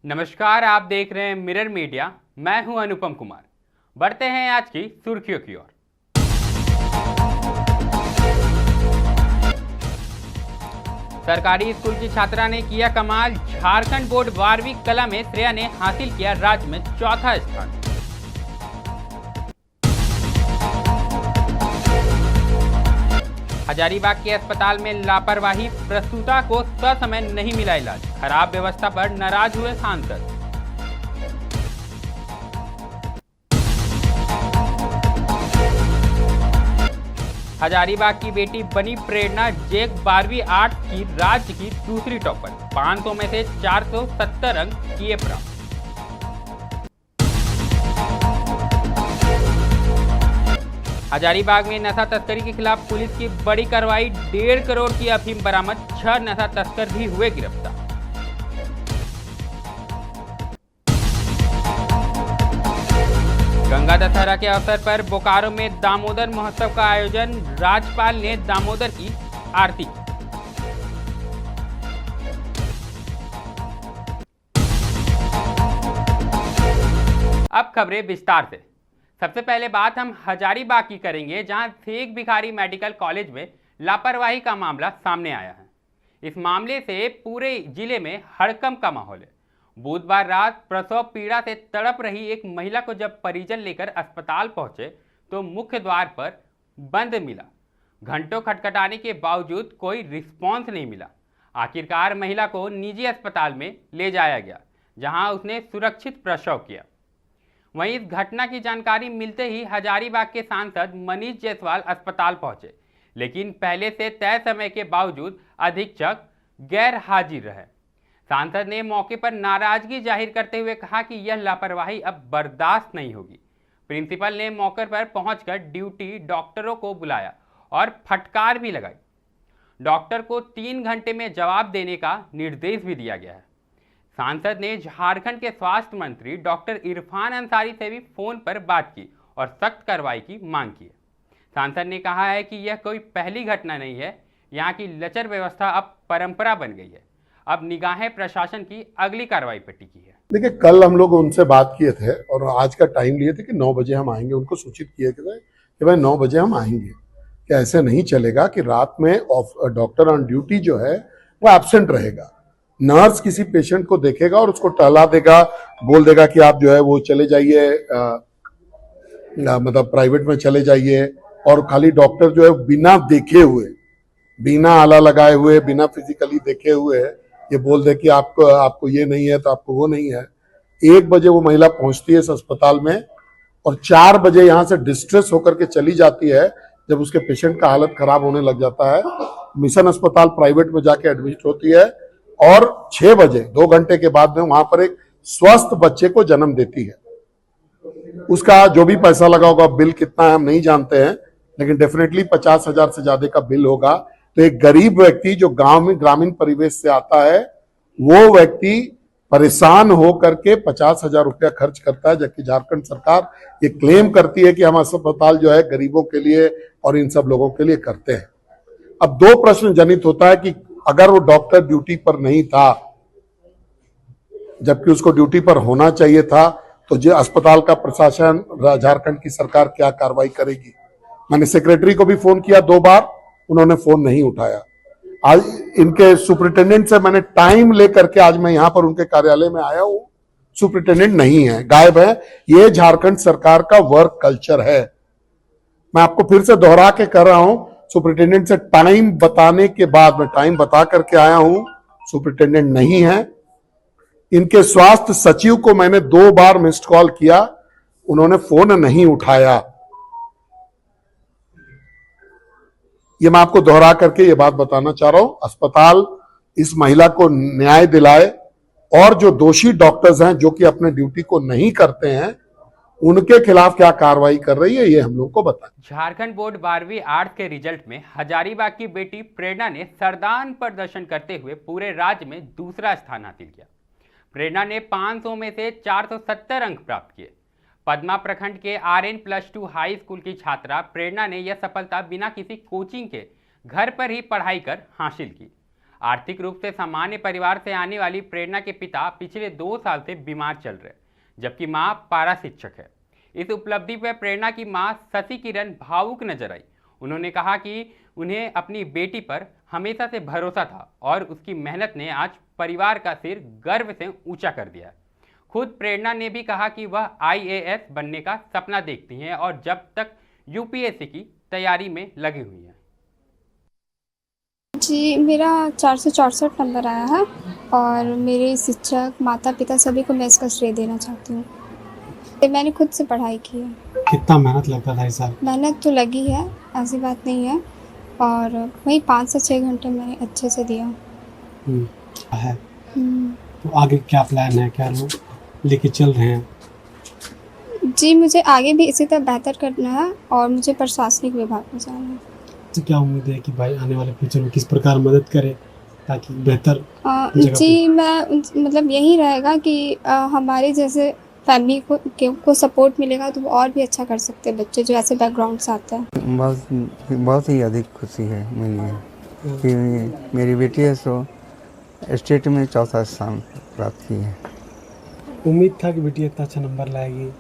नमस्कार, आप देख रहे हैं मिरर मीडिया। मैं हूं अनुपम कुमार। बढ़ते हैं आज की सुर्खियों की ओर। सरकारी स्कूल की छात्रा ने किया कमाल। झारखंड बोर्ड 12वीं कला में श्रेया ने हासिल किया राज्य में चौथा स्थान। हजारीबाग के अस्पताल में लापरवाही, प्रसूता को ससमय नहीं मिला इलाज। खराब व्यवस्था पर नाराज हुए सांसद। हजारीबाग की बेटी बनी प्रेरणा। जेक 12वीं आर्ट्स की राज्य की दूसरी टॉपर। 500 में से 470 अंक किए प्राप्त। हजारीबाग में नशा तस्करी के खिलाफ पुलिस की बड़ी कार्रवाई। 1.5 करोड़ की अफीम बरामद। 6 नशा तस्कर भी हुए गिरफ्तार। गंगा दशहरा के अवसर पर बोकारो में दामोदर महोत्सव का आयोजन। राज्यपाल ने दामोदर की आरती की। अब खबरें विस्तार से। सबसे पहले बात हम हजारीबाग की करेंगे, जहां शेख भिखारी मेडिकल कॉलेज में लापरवाही का मामला सामने आया है। इस मामले से पूरे जिले में हड़कंप का माहौल है। बुधवार रात प्रसव पीड़ा से तड़प रही एक महिला को जब परिजन लेकर अस्पताल पहुंचे तो मुख्य द्वार पर बंद मिला। घंटों खटखटाने के बावजूद कोई रिस्पॉन्स नहीं मिला। आखिरकार महिला को निजी अस्पताल में ले जाया गया, जहां उसने सुरक्षित प्रसव किया। वहीं इस घटना की जानकारी मिलते ही हजारीबाग के सांसद मनीष जायसवाल अस्पताल पहुंचे, लेकिन पहले से तय समय के बावजूद अधीक्षक गैर हाजिर रहे। सांसद ने मौके पर नाराजगी जाहिर करते हुए कहा कि यह लापरवाही अब बर्दाश्त नहीं होगी। प्रिंसिपल ने मौके पर पहुंचकर ड्यूटी डॉक्टरों को बुलाया और फटकार भी लगाई। डॉक्टर को 3 घंटे में जवाब देने का निर्देश भी दिया गया है। सांसद ने झारखंड के स्वास्थ्य मंत्री डॉक्टर इरफान अंसारी से भी फोन पर बात की और सख्त कार्रवाई की मांग की है। सांसद ने कहा है कि यह कोई पहली घटना नहीं है। यहाँ की लचर व्यवस्था अब परंपरा बन गई है। अब निगाहें प्रशासन की अगली कार्रवाई पर टिकी है। देखिए, कल हम लोग उनसे बात किए थे और आज का टाइम लिए थे कि 9 बजे हम आएंगे। उनको सूचित किए थे कि भाई 9 बजे हम आएंगे। कि ऐसे नहीं चलेगा कि रात में डॉक्टर ऑन ड्यूटी जो है वो एब्सेंट रहेगा। नर्स किसी पेशेंट को देखेगा और उसको टहला देगा, बोल देगा कि आप जो है वो चले जाइए, मतलब प्राइवेट में चले जाइए। और खाली डॉक्टर जो है बिना देखे हुए, बिना आला लगाए हुए, बिना फिजिकली देखे हुए ये बोल दे कि आपको ये नहीं है तो आपको वो नहीं है। 1 बजे वो महिला पहुंचती है इस अस्पताल में और 4 बजे यहाँ से डिस्ट्रेस होकर के चली जाती है। जब उसके पेशेंट का हालत खराब होने लग जाता है, मिशन अस्पताल प्राइवेट में जाके एडमिट होती है और 6 बजे 2 घंटे के बाद में वहां पर एक स्वस्थ बच्चे को जन्म देती है। उसका जो भी पैसा लगा होगा, बिल कितना है हम नहीं जानते हैं, लेकिन डेफिनेटली 50,000 से ज्यादा का बिल होगा। तो एक गरीब व्यक्ति जो गांव में ग्रामीण परिवेश से आता है, वो व्यक्ति परेशान होकर के 50,000 रुपया खर्च करता है। जबकि झारखंड सरकार ये क्लेम करती है कि हम अस्पताल जो है गरीबों के लिए और इन सब लोगों के लिए करते हैं। अब 2 प्रश्न जनित होता है कि अगर वो डॉक्टर ड्यूटी पर नहीं था, जबकि उसको ड्यूटी पर होना चाहिए था, तो जो अस्पताल का प्रशासन, झारखंड की सरकार क्या कार्रवाई करेगी। मैंने सेक्रेटरी को भी फोन किया 2 बार, उन्होंने फोन नहीं उठाया। आज इनके सुपरिटेंडेंट से मैंने टाइम लेकर के आज मैं यहां पर उनके कार्यालय में आया हूं, सुपरिटेंडेंट नहीं है, गायब है। ये झारखंड सरकार का वर्क कल्चर है। मैं आपको फिर से दोहरा के कर रहा हूं, सुपरिटेंडेंट से टाइम बताने के बाद, मैं टाइम बता करके आया हूं, सुपरिटेंडेंट नहीं है। इनके स्वास्थ्य सचिव को मैंने 2 बार मिस्ड कॉल किया, उन्होंने फोन नहीं उठाया। ये मैं आपको दोहरा करके ये बात बताना चाह रहा हूं। अस्पताल इस महिला को न्याय दिलाए और जो दोषी डॉक्टर्स हैं जो कि अपने ड्यूटी को नहीं करते हैं, उनके खिलाफ क्या कार्रवाई कर रही है ये हम लोग को बताएं। झारखंड बोर्ड 12वीं आर्ट्स के रिजल्ट में हजारीबाग की बेटी प्रेरणा ने सरदान प्रदर्शन करते हुए पूरे राज्य में दूसरा स्थान हासिल किया। प्रेरणा ने 500 में से 470 अंक प्राप्त किए। पदमा प्रखंड के RN+2 हाई स्कूल की छात्रा प्रेरणा ने यह सफलता बिना किसी कोचिंग के घर पर ही पढ़ाई कर हासिल की। आर्थिक रूप से सामान्य परिवार से आने वाली प्रेरणा के पिता पिछले 2 साल से बीमार चल रहे, जबकि मां पारा शिक्षक है। इस उपलब्धि पर प्रेरणा की मां शशि किरण भावुक नजर आई। उन्होंने कहा कि उन्हें अपनी बेटी पर हमेशा से भरोसा था और उसकी मेहनत ने आज परिवार का सिर गर्व से ऊंचा कर दिया है। खुद प्रेरणा ने भी कहा कि वह IAS बनने का सपना देखती हैं और जब तक UPSC की तैयारी में लगी हुई हैं। जी, मेरा 464 नंबर आया है और मेरे शिक्षक, माता-पिता सभी को मैं इसका श्रेय देना चाहती हूँ। ये मैंने खुद से पढ़ाई की है। कितना मेहनत लगता था इस साल? मेहनत तो लगी है, ऐसी बात नहीं है, और वही 5 से 6 घंटे मैंने अच्छे से दिया है। हम्म। तो आगे क्या प्लान है, क्या लोग लेके चल रहे हैं? जी, मुझे आगे भी इसी तरह बेहतर करना है और मुझे प्रशासनिक विभाग में जाना है। तो क्या उम्मीद है कि भाई आने वाले फ्यूचर में किस प्रकार मदद करे ताकि बेहतर जगह जी, मैं मतलब यही रहेगा कि हमारे जैसे फैमिली को सपोर्ट मिलेगा तो वो और भी अच्छा कर सकते हैं बच्चे जो ऐसे बैकग्राउंड से आते हैं। बहुत ही अधिक खुशी है मिली है कि मेरी बेटी है सो स्टेट में 4था स्थान प्राप्त की है। उम्मीद था कि बेटी इतना अच्छा नंबर लाएगी?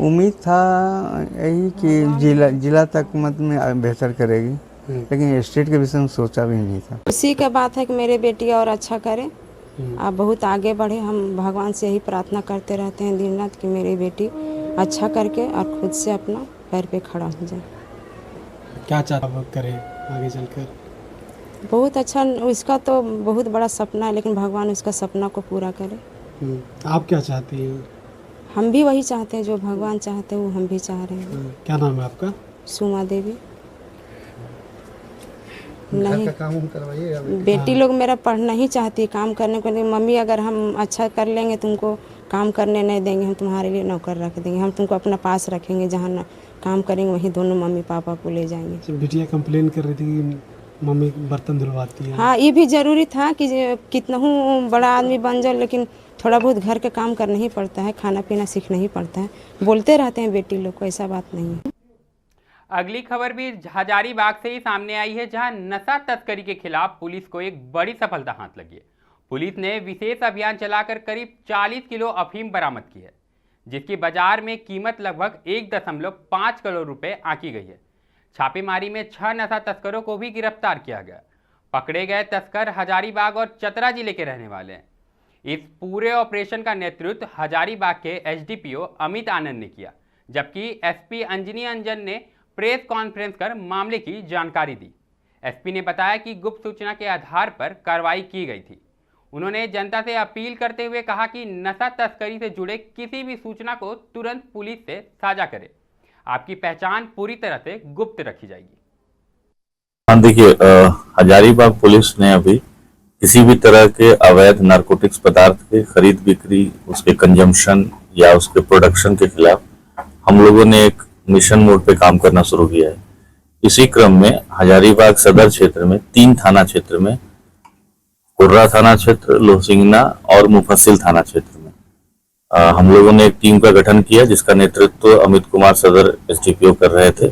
उम्मीद था यही कि जिला तक मत में बेहतर करेगी, लेकिन स्टेट के विषय में सोचा भी नहीं था। खुशी का बात है कि मेरे बेटी और अच्छा करे, आप बहुत आगे बढ़े। हम भगवान से यही प्रार्थना करते रहते हैं दिन रात कि मेरी बेटी अच्छा करके और खुद से अपना पैर पे खड़ा हो जाए। क्या चाहता वो करे आगे चलकर? बहुत अच्छा, उसका तो बहुत बड़ा सपना है, लेकिन भगवान उसका सपना को पूरा करे। आप क्या चाहती हैं? हम भी वही चाहते हैं जो भगवान चाहते हैं वो हम भी चाह रहे हैं। क्या नाम है आपका? सुमा देवी। नहीं, बेटी लोग मेरा पढ़ना ही चाहती है, काम करने को नहीं। मम्मी अगर हम अच्छा कर लेंगे तुमको काम करने नहीं देंगे, हम तुम्हारे लिए नौकर रख देंगे, हम तुमको अपना पास रखेंगे, जहाँ काम करेंगे वहीं दोनों मम्मी पापा को ले जाएंगे। बिटिया कंप्लेन कर रही थी कि मम्मी बर्तन धुलवाती है। हाँ, ये भी जरूरी था कि कितना हूँ बड़ा आदमी बन जाओ, लेकिन थोड़ा बहुत घर का काम करना ही पड़ता है, खाना पीना सीखना ही पड़ता है। बोलते रहते हैं बेटी लोग को, ऐसा बात नहीं है। अगली खबर भी हजारीबाग से ही सामने आई है, जहां नशा तस्करी के खिलाफ पुलिस को एक बड़ी सफलता हाथ लगी है। पुलिस ने विशेष अभियान चलाकर करीब 40 किलो अफीम बरामद की है, जिसकी बाजार में कीमत लगभग 1.5 करोड़ रुपए आंकी गई है। छापेमारी में 6 नशा तस्करों को भी गिरफ्तार किया गया। पकड़े गए तस्कर हजारीबाग और चतरा जिले के रहने वाले हैं। इस पूरे ऑपरेशन का नेतृत्व हजारीबाग के SDPO अमित आनंद ने किया, जबकि SP अंजनी अंजन ने प्रेस कॉन्फ्रेंस कर मामले की जानकारी दी। SP ने बताया कि गुप्त सूचना के आधार पर कार्रवाई की गई थी। उन्होंने जनता से अपील करते हुए कहा कि नशा तस्करी से जुड़े किसी भी सूचना को तुरंत पुलिस से साझा करें। आपकी पहचान पूरी तरह से गुप्त रखी जाएगी। हाँ, देखिए, हजारीबाग पुलिस ने अभी किसी भी तरह के अवैध नारकोटिक्स पदार्थ के खरीद बिक्री, उसके कंजम्पशन या उसके प्रोडक्शन के खिलाफ हम लोगों ने एक मिशन मोड पे काम करना शुरू किया है। इसी क्रम में हजारीबाग सदर क्षेत्र में 3 थाना क्षेत्र में, कुर्रा थाना क्षेत्र, लोहसिंगना और मुफस्सिल थाना क्षेत्र में हम लोगों ने एक टीम का गठन किया, जिसका नेतृत्व अमित कुमार सदर SDPO कर रहे थे।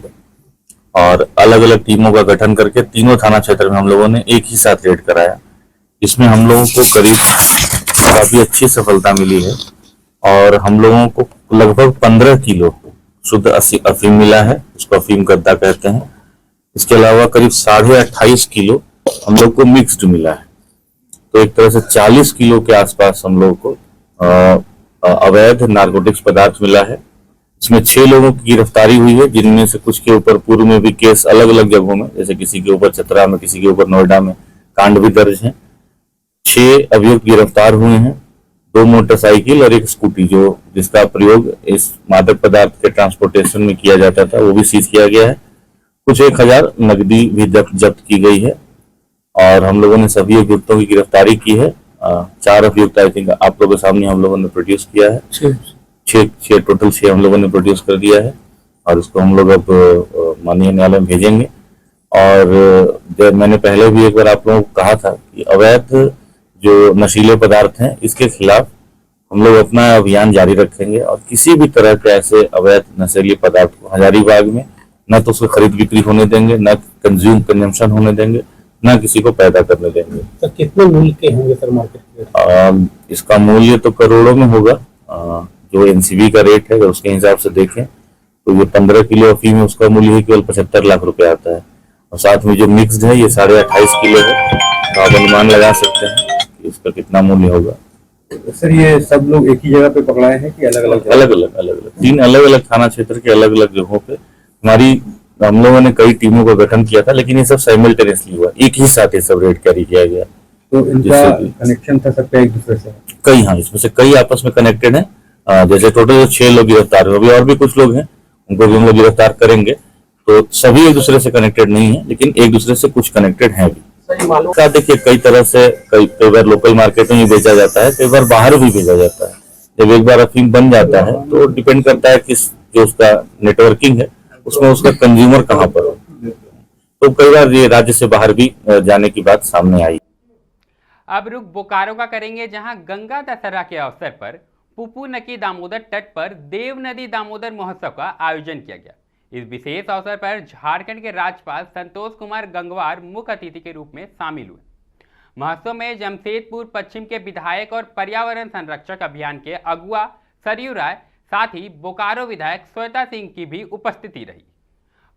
और अलग अलग टीमों का गठन करके तीनों थाना क्षेत्र में हम लोगों ने एक ही साथ रेड कराया। इसमें हम लोगों को करीब काफी अच्छी सफलता मिली है और हम लोगों को लगभग 15 किलो शुद्ध अफीम मिला है, उसको अफीम गद्दा कहते हैं। इसके अलावा करीब 28.5 किलो हम लोग को मिक्स्ड मिला है। तो एक तरह से 40 किलो के आसपास हम लोग को अवैध नारकोटिक्स पदार्थ मिला है। इसमें 6 लोगों की गिरफ्तारी हुई है, जिनमें से कुछ के ऊपर पूर्व में भी केस अलग अलग जगहों में, जैसे किसी के ऊपर चतरा में, किसी के ऊपर नोएडा में कांड भी दर्ज है। 6 अभियुक्त गिरफ्तार हुए हैं, 2 मोटरसाइकिल और 1 स्कूटी जिसका प्रयोग इस मादक पदार्थ के ट्रांसपोर्टेशन में किया जाता था, वो भी सीज किया गया है। कुछ 1000 नकदी भी जब्त की गई है और हम लोगों ने सभी अभियुक्तों की गिरफ्तारी की है। 4 अभियुक्त आई थिंक आप लोगों के सामने हम लोगों ने प्रोड्यूस किया है। 6 टोटल 6 हम लोगों ने प्रोड्यूस कर दिया है और इसको हम लोग अब माननीय न्यायालय में भेजेंगे। और मैंने पहले भी एक बार आप लोगों को कहा था कि अवैध जो नशीले पदार्थ हैं, इसके खिलाफ हम लोग अपना अभियान जारी रखेंगे और किसी भी तरह के ऐसे अवैध नशीले पदार्थ को हजारीबाग में न तो उसकी खरीद बिक्री होने देंगे, न कंज्यूमशन होने देंगे, ना किसी को पैदा करने देंगे। तो कितने मूल्य के होंगे सर मार्केट? इसका मूल्य तो करोड़ों में होगा। जो एनसीबी का रेट है अगर उसके हिसाब से देखें तो ये 15 किलो अफीम है, उसका मूल्य ही केवल 75 लाख रुपए आता है। और साथ में जो मिक्स्ड है ये 28.5 किलो है, तो आप अनुमान लगा सकते हैं कि इसका कितना मूल्य होगा। सर ये सब लोग एक ही जगह पे पकड़ाए हैं कि अलग अलग 3 अलग अलग थाना क्षेत्र के अलग अलग जगहों पे हम लोगों ने कई टीमों का गठन किया था, लेकिन ये सब साइमल्टेनियसली हुआ, एक ही साथ ये सब रेड कैरी किया गया। तो इनका कनेक्शन था सबका एक दूसरे से? कई, हाँ, इसमें से कई आपस में कनेक्टेड हैं। जैसे टोटल 6 लोग गिरफ्तार हुए, अभी और भी कुछ लोग हैं, उनको भी हम लोग गिरफ्तार करेंगे। तो सभी एक दूसरे से कनेक्टेड नहीं है, लेकिन एक दूसरे से कुछ कनेक्टेड हैं भी। देखिए कई तरह से कई बार लोकल मार्केट में ही बेचा जाता है, कई बार बाहर भी भेजा जाता है। जब एक बार अफीम बन जाता है तो डिपेंड करता है कि जो उसका नेटवर्किंग है उसमें उसका कंज्यूमर कहाँ पर हो। तो कई बार ये राज्य से बाहर भी जाने की बात सामने आई। अब रुख बोकारो का करेंगे, जहां गंगा दशहरा के अवसर पर पुपू नकी दामोदर तट पर देव नदी दामोदर महोत्सव का आयोजन किया गया। इस विशेष अवसर पर झारखंड के राज्यपाल संतोष कुमार गंगवार मुख्य अतिथि के रूप में शामिल हुए। महोत्सव में जमशेदपुर पश्चिम के विधायक और पर्यावरण संरक्षक अभियान के अगुआ सरयू राय, साथ ही बोकारो विधायक श्वेता सिंह की भी उपस्थिति रही।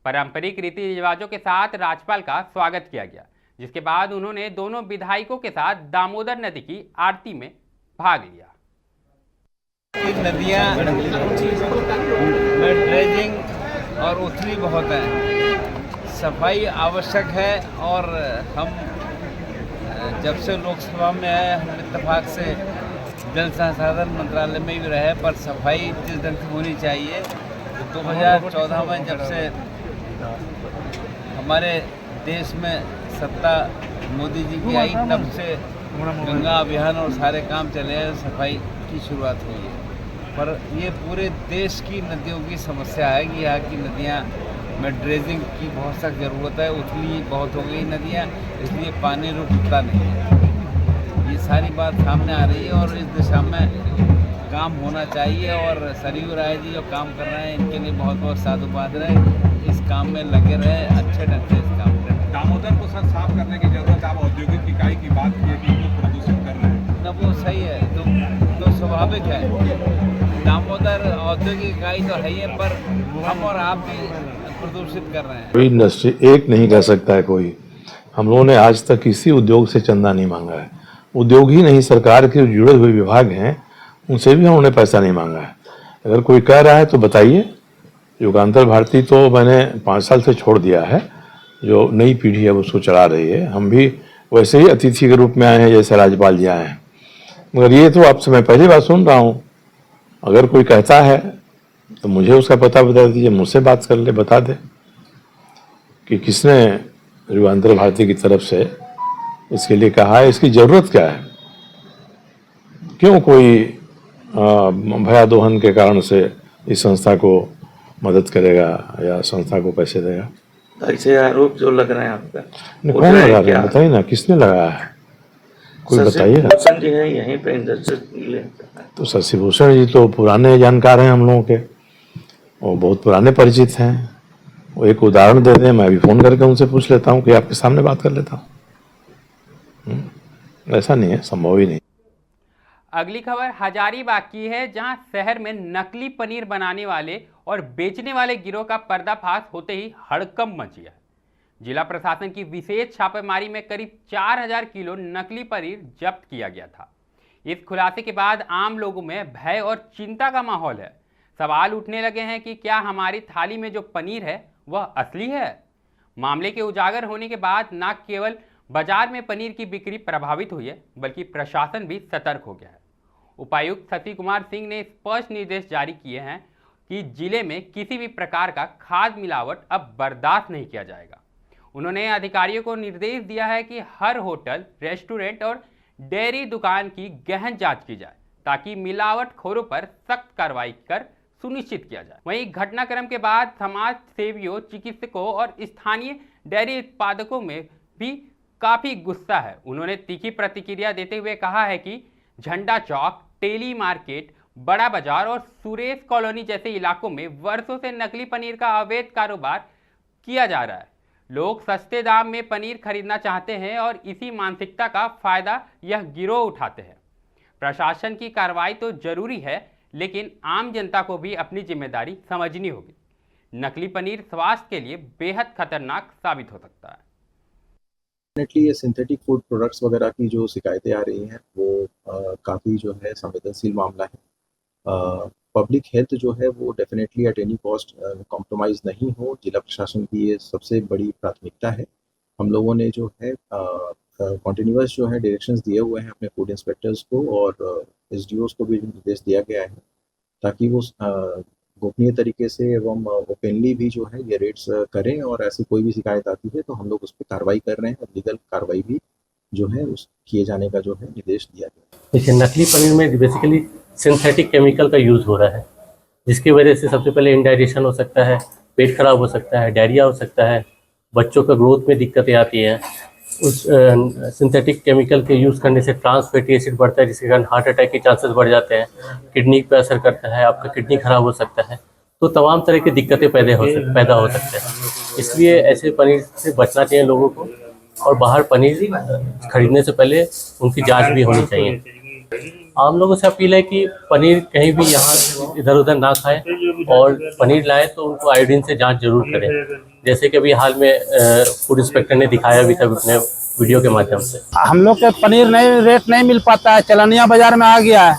पारंपरिक रीति रिवाजों के साथ राज्यपाल का स्वागत किया गया, जिसके बाद उन्होंने दोनों विधायकों के साथ दामोदर नदी की आरती में भाग लिया। नदियाँ में ड्रेजिंग और उथली बहुत है, सफाई आवश्यक है। और हम जब से लोकसभा में आए हम इत्तेफाक से जल संसाधन मंत्रालय में भी रहे, पर सफाई जिस ढंग से होनी चाहिए। 2014 में जब से हमारे देश में सत्ता मोदी जी की आई, तब से गंगा अभियान और सारे काम चले हैं, सफाई की शुरुआत हुई है। पर ये पूरे देश की नदियों की समस्या है कि यहाँ की नदियाँ में ड्रेजिंग की बहुत सख्त ज़रूरत है। उथली बहुत हो गई नदियाँ, इसलिए पानी रुकता नहीं है। ये सारी बात सामने आ रही है और इस दिशा में काम होना चाहिए। और सरयू राय जी जो काम कर रहे हैं, इनके लिए बहुत बहुत साधुवाद रहे। इस काम में लगे रहे, अच्छे ढंग से इस काम करें। दामोदर को सर साफ करने की जरूरत है। आप औद्योगिक इकाई की बात की कि वो प्रदूषित कर रहे हैं, न वो सही है तो स्वाभाविक है। दामोदर औद्योगिक इकाई तो है ही, पर हम और आप भी प्रदूषित कर रहे हैं। कोई इंडस्ट्री एक नहीं कह सकता है कोई। हम लोगों ने आज तक किसी उद्योग से चंदा नहीं मांगा है। उद्योग ही नहीं, सरकार के जुड़े हुए विभाग हैं उनसे भी हमने पैसा नहीं मांगा है। अगर कोई कह रहा है तो बताइए। युगांतर भारती तो मैंने 5 साल से छोड़ दिया है, जो नई पीढ़ी है उसको चला रही है। हम भी वैसे ही अतिथि के रूप में आए हैं जैसे राज्यपाल जी आए हैं। मगर ये तो आपसे मैं पहली बार सुन रहा हूँ। अगर कोई कहता है तो मुझे उसका पता बता दीजिए, मुझसे बात कर ले, बता दे कि किसने युगांतर भारती की तरफ से इसके लिए कहा है, इसकी ज़रूरत क्या है, क्यों कोई भयादोहन के कारण से इस संस्था को मदद करेगा या संस्था को पैसे देगा। ऐसे आरोप जो लग रहे हैं आपका, कौन लगा रहा है बताइए ना, किसने लगाया है, कोई बताइए ना। जी है यहीं पे इंडस्ट्री। तो शशिभूषण जी तो पुराने जानकार हैं हम लोगों के, वो बहुत पुराने परिचित हैं। वो एक उदाहरण दे दें, मैं भी फ़ोन करके उनसे पूछ लेता हूँ कि आपके सामने बात कर लेता हूँ। ऐसा नहीं है, संभव ही नहीं। अगली खबर हजारीबाग की है, जहां शहर में नकली पनीर बनाने वाले और बेचने वाले गिरोह का पर्दाफाश होते ही हड़कंप मच गया। जिला प्रशासन की विशेष छापेमारी में करीब 4000 किलो नकली पनीर जब्त किया गया था। इस खुलासे के बाद आम लोगों में भय और चिंता का माहौल है। सवाल उठने लगे हैं कि क्या हमारी थाली में जो पनीर है वह असली है। मामले के उजागर होने के बाद न केवल बाजार में पनीर की बिक्री प्रभावित हुई है, बल्कि प्रशासन भी सतर्क हो गया है। उपायुक्त शशि कुमार सिंह ने स्पष्ट निर्देश जारी किए हैं कि जिले में किसी भी प्रकार का खाद मिलावट अब बर्दाश्त नहीं किया जाएगा। उन्होंने अधिकारियों को निर्देश दिया है कि हर होटल, रेस्टोरेंट और डेयरी दुकान की गहन जांच की जाए, ताकि मिलावटखोरों पर सख्त कार्रवाई कर सुनिश्चित किया जाए। वहीं घटनाक्रम के बाद समाज सेवियों, चिकित्सकों और स्थानीय डेयरी उत्पादकों में भी काफी गुस्सा है। उन्होंने तीखी प्रतिक्रिया देते हुए कहा है कि झंडा चौक, टेली मार्केट, बड़ा बाजार और सुरेश कॉलोनी जैसे इलाकों में वर्षों से नकली पनीर का अवैध कारोबार किया जा रहा है। लोग सस्ते दाम में पनीर खरीदना चाहते हैं और इसी मानसिकता का फायदा यह गिरोह उठाते हैं। प्रशासन की कार्रवाई तो जरूरी है, लेकिन आम जनता को भी अपनी जिम्मेदारी समझनी होगी। नकली पनीर स्वास्थ्य के लिए बेहद खतरनाक साबित हो सकता है। डेफिनेटली ये सिंथेटिक फूड प्रोडक्ट्स वगैरह की जो शिकायतें आ रही हैं वो काफ़ी जो है संवेदनशील मामला है। पब्लिक हेल्थ जो है वो definitely at any cost compromise नहीं हो, जिला प्रशासन की ये सबसे बड़ी प्राथमिकता है। हम लोगों ने जो है कॉन्टिन्यूस जो है डायरेक्शंस दिए हुए हैं अपने फूड इंस्पेक्टर्स को और एसडीओज को भी निर्देश दिया गया है ताकि वो गोपनीय तरीके से एवं ओपनली भी जो है ये रेड्स करें और ऐसी कोई भी शिकायत आती है तो हम लोग उस पर कार्रवाई कर रहे हैं और लीगल कार्रवाई भी जो है उस किए जाने का जो है निर्देश दिया गया है। देखिए, नकली पनीर में बेसिकली सिंथेटिक केमिकल का यूज़ हो रहा है, जिसकी वजह से सबसे पहले इंडाइजेशन हो सकता है, पेट खराब हो सकता है, डायरिया हो सकता है, बच्चों का ग्रोथ में दिक्कतें आती हैं। उस सिंथेटिक केमिकल के यूज़ करने से ट्रांस फैटी एसिड बढ़ता है, जिसके कारण हार्ट अटैक के चांसेस बढ़ जाते हैं, किडनी पे असर करता है, आपका किडनी खराब हो सकता है, तो तमाम तरह की दिक्कतें पैदा हो सकते हैं। इसलिए ऐसे पनीर से बचना चाहिए लोगों को और बाहर पनीर खरीदने से पहले उनकी जांच भी होनी चाहिए। आम लोगों से अपील है कि पनीर कहीं भी यहाँ इधर उधर ना खाएं और पनीर लाएं तो उनको आयोडीन से जांच जरूर करें, जैसे कि अभी हाल में फूड इंस्पेक्टर ने दिखाया भी था अपने वीडियो के माध्यम से। हम लोग के पनीर रेट नहीं मिल पाता है, चलनिया बाजार में आ गया है,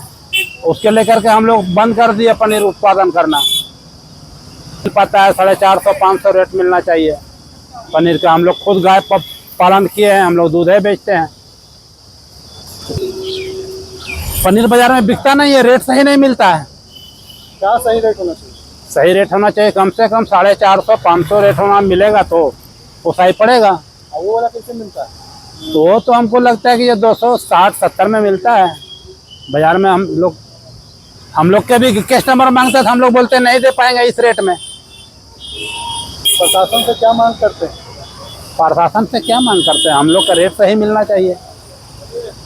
उसके लेकर के हम लोग बंद कर दिए पनीर उत्पादन करना। मिल पाता है 450-500 रेट मिलना चाहिए पनीर का। हम लोग खुद गाय पालन किए हैं, हम लोग दूध बेचते हैं। पनीर बाजार में बिकता नहीं है, रेट सही नहीं मिलता है। क्या सही रेट होना चाहिए? सही रेट होना चाहिए, कम से कम 450-500 रेट होना मिलेगा तो वो सही पड़ेगा। वो वाला कैसे मिलता है? तो हमको लगता है कि ये 260-70 में मिलता है बाजार में। हम लोग के भी कस्टमर मांगते हैं, हम लोग बोलते नहीं दे पाएंगे इस रेट में। प्रशासन से क्या मांग करते हैं? प्रशासन से क्या मांग करते हैं? हम लोग का रेट सही मिलना चाहिए।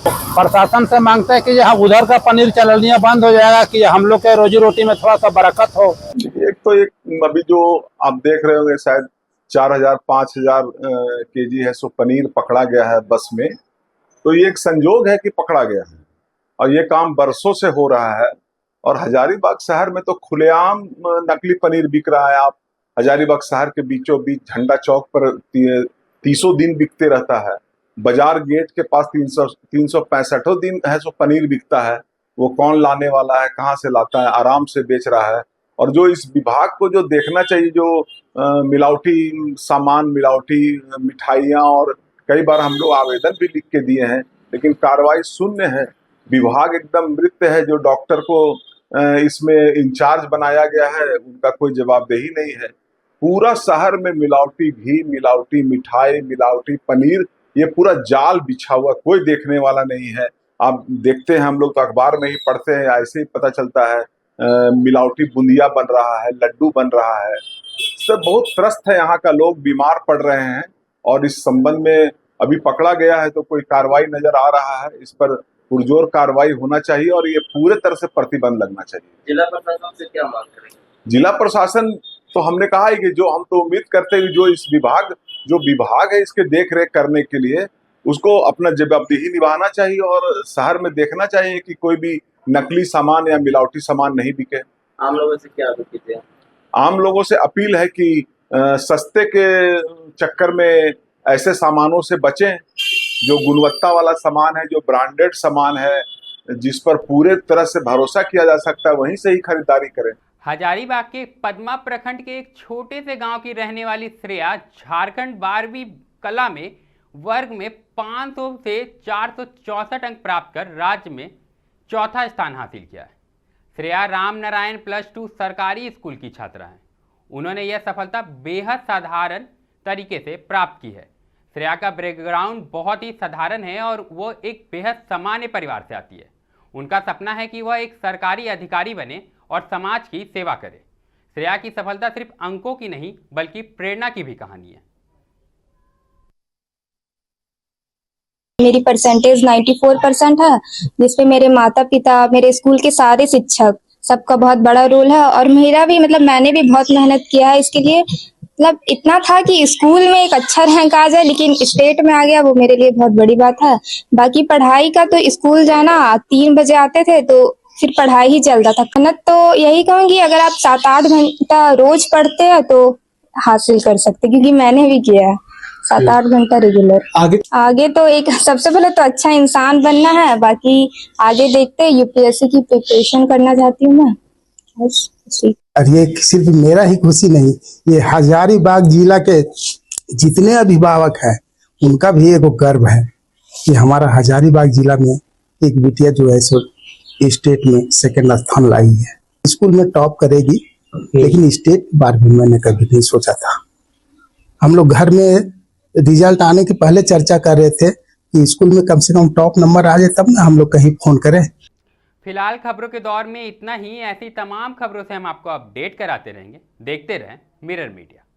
प्रशासन से मांगते हैं कि यहाँ उधर का पनीर चलनिया बंद हो जाएगा कि हम लोग के रोजी रोटी में थोड़ा सा बरकत हो। एक अभी जो आप देख रहे होंगे शायद 4000-5000 केजी है सो पनीर पकड़ा गया है बस में। तो ये एक संजोग है कि पकड़ा गया है और ये काम बरसों से हो रहा है और हजारीबाग शहर में तो खुलेआम नकली पनीर बिक रहा है। आप हजारीबाग शहर के बीचों बीच झंडा चौक पर 300 दिन बिकते रहता है। बाजार गेट के पास 365 दिन है सो पनीर बिकता है। वो कौन लाने वाला है, कहाँ से लाता है, आराम से बेच रहा है। और जो इस विभाग को जो देखना चाहिए, जो मिलावटी सामान, मिलावटी मिठाइयाँ, और कई बार हम लोग आवेदन भी लिख के दिए हैं लेकिन कार्रवाई शून्य है। विभाग एकदम मृत है। जो डॉक्टर को इसमें इंचार्ज बनाया गया है उनका कोई जवाबदेही नहीं है। पूरा शहर में मिलावटी घी, मिलावटी मिठाई, मिलावटी पनीर, ये पूरा जाल बिछा हुआ, कोई देखने वाला नहीं है। आप देखते हैं, हम लोग तो अखबार में ही पढ़ते हैं, ऐसे ही पता चलता है मिलावटी बूंदिया बन रहा है, लड्डू बन रहा है। इससे बहुत त्रस्त है, यहाँ का लोग बीमार पड़ रहे हैं और इस संबंध में अभी पकड़ा गया है तो कोई कार्रवाई नजर आ रहा है। इस पर पुरजोर कार्रवाई होना चाहिए और ये पूरे तरह से प्रतिबंध लगना चाहिए। जिला प्रशासन से क्या मांग करेंगे? जिला प्रशासन तो हमने कहा है कि जो हम तो उम्मीद करते हैं जो इस विभाग है इसके देख रेख करने के लिए उसको अपना जवाबदेही निभाना चाहिए और शहर में देखना चाहिए कि कोई भी नकली सामान या मिलावटी सामान नहीं बिके। आम लोगों से क्या अपील है? आम लोगों से अपील है कि सस्ते के चक्कर में ऐसे सामानों से बचें। जो गुणवत्ता वाला सामान है, जो ब्रांडेड सामान है, जिस पर पूरे तरह से भरोसा किया जा सकता है, वहीं से ही खरीदारी करें। हजारीबाग के पद्मा प्रखंड के एक छोटे से गांव की रहने वाली श्रेया झारखंड 12वीं कला में वर्ग में 500 से 464 अंक प्राप्त कर राज्य में चौथा स्थान हासिल किया है। श्रेया रामनारायण +2 सरकारी स्कूल की छात्रा हैं। उन्होंने यह सफलता बेहद साधारण तरीके से प्राप्त की है। श्रेया का बैकग्राउंड बहुत ही साधारण है और वो एक बेहद सामान्य परिवार से आती है। उनका सपना है कि वह एक सरकारी अधिकारी बने और समाज की सेवा करे। श्रेया की सफलता सिर्फ अंकों की नहीं बल्कि प्रेरणा की भी कहानी है। मेरी परसेंटेज 94% है, जिसपे मेरे माता पिता, मेरे स्कूल के सारे शिक्षक, सबका बहुत बड़ा रोल है और मेरा भी मैंने भी बहुत मेहनत किया है इसके लिए। मतलब इतना था कि स्कूल में एक अच्छा रैंक आ जाए, लेकिन स्टेट में आ गया, वो मेरे लिए बहुत बड़ी बात है। बाकी पढ़ाई का तो स्कूल जाना 3 बजे आते थे तो फिर पढ़ाई ही चलता था। मेहनत तो यही कहूँगी, अगर आप 7-8 घंटा रोज पढ़ते हैं तो हासिल कर सकते, क्योंकि मैंने भी किया है 7-8 घंटा रेगुलर। आगे तो एक सबसे पहले तो अच्छा इंसान बनना है, बाकी आगे देखते हैं। यूपीएससी की प्रिपरेशन करना चाहती हूँ मैं। और ये सिर्फ मेरा ही खुशी नहीं, ये हजारीबाग जिला के जितने अभिभावक हैं उनका भी एक गर्व है कि हमारा हजारीबाग जिला में एक बिटिया जो है सो स्टेट में 2nd स्थान लाई है। स्कूल में टॉप करेगी, लेकिन स्टेट बार भी मैंने कभी नहीं सोचा था। हम लोग घर में रिजल्ट आने के पहले चर्चा कर रहे थे कि स्कूल में कम से कम टॉप नंबर आ जाए तब ना हम लोग कहीं फोन करें। फिलहाल खबरों के दौर में इतना ही। ऐसी तमाम खबरों से हम आपको अपडेट कराते रहेंगे। देखते रहें मिरर मीडिया।